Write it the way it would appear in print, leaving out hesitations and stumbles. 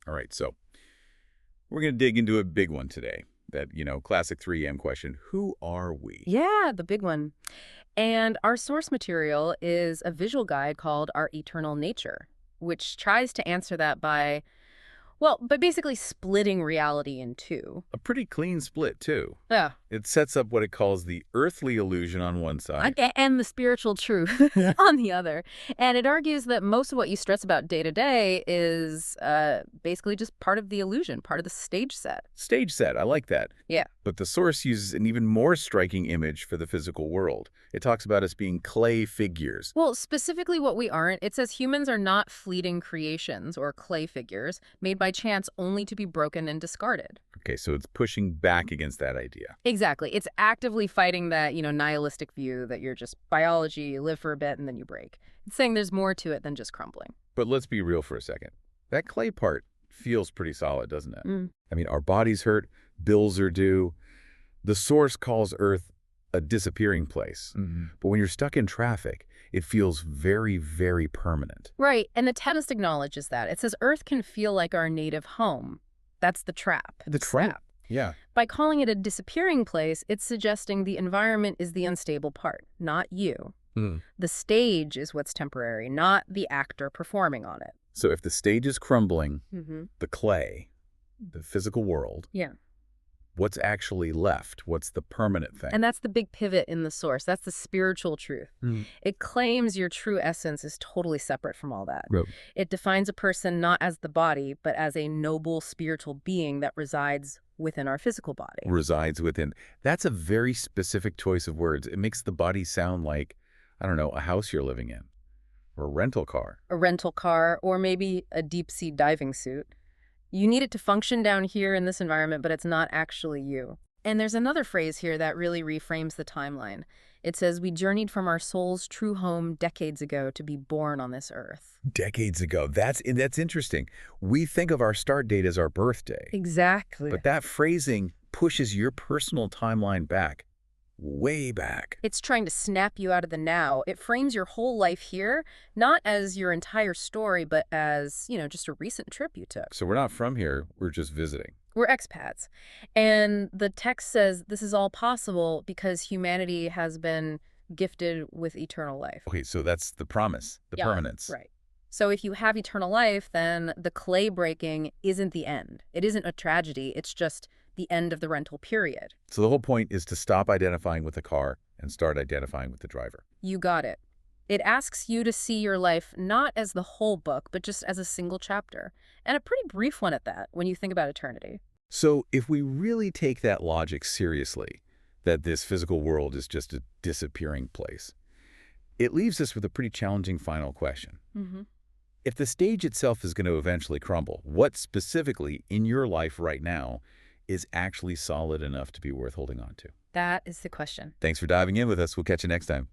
All right, so we're going to dig into a big one today. That, classic 3M question. Who are we? Yeah, the big one. And our source material is a visual guide called Our Eternal Nature, which tries to answer that by basically splitting reality in two. A pretty clean split, too. Yeah. It sets up what it calls the earthly illusion on one side. And the spiritual truth Yeah. on the other. And it argues that most of what you stress about day to day is basically just part of the illusion, part of the stage set. Stage set, I like that. Yeah. But the source uses an even more striking image for the physical world. It talks about us being clay figures. Well, specifically what we aren't, it says humans are not fleeting creations or clay figures made by chance only to be broken and discarded. Okay, so it's pushing back against that idea. Exactly. It's actively fighting that, nihilistic view that you're just biology, you live for a bit and then you break. It's saying there's more to it than just crumbling. But let's be real for a second. That clay part feels pretty solid, doesn't it? Mm. I mean, our bodies hurt, bills are due. The source calls Earth a disappearing place. But when you're stuck in traffic, it feels very, very permanent. Right. And the text acknowledges that. It says Earth can feel like our native home. That's the trap. The trap? Yeah. By calling it a disappearing place, it's suggesting the environment is the unstable part, not you. The stage is what's temporary, not the actor performing on it. So if the stage is crumbling, the clay, the physical world, Yeah. what's actually left? What's the permanent thing? And that's the big pivot in the source. That's the spiritual truth. It claims your true essence is totally separate from all that. Right. It defines a person not as the body, but as a noble spiritual being that resides within our physical body. Resides within. That's a very specific choice of words. It makes the body sound like, I don't know, a house you're living in or a rental car. A rental car, or maybe a deep-sea diving suit. You need it to function down here in this environment, but it's not actually you. And there's another phrase here that really reframes the timeline. It says, we journeyed from our soul's true home decades ago to be born on this earth. Decades ago. That's interesting. We think of our start date as our birthday. Exactly. But that phrasing pushes your personal timeline back, way back. It's trying to snap you out of the now. It frames your whole life here, not as your entire story, but as, just a recent trip you took. So we're not from here, we're just visiting. We're expats. And the text says this is all possible because humanity has been gifted with eternal life. Okay, so that's the promise, the permanence. Right. So if you have eternal life, then the clay breaking isn't the end. It isn't a tragedy. It's just the end of the rental period. So the whole point is to stop identifying with the car and start identifying with the driver. You got it. It asks you to see your life not as the whole book, but just as a single chapter. And a pretty brief one at that, when you think about eternity. So if we really take that logic seriously, that this physical world is just a disappearing place, it leaves us with a pretty challenging final question. If the stage itself is going to eventually crumble, what specifically in your life right now is actually solid enough to be worth holding on to? That is the question. Thanks for diving in with us. We'll catch you next time.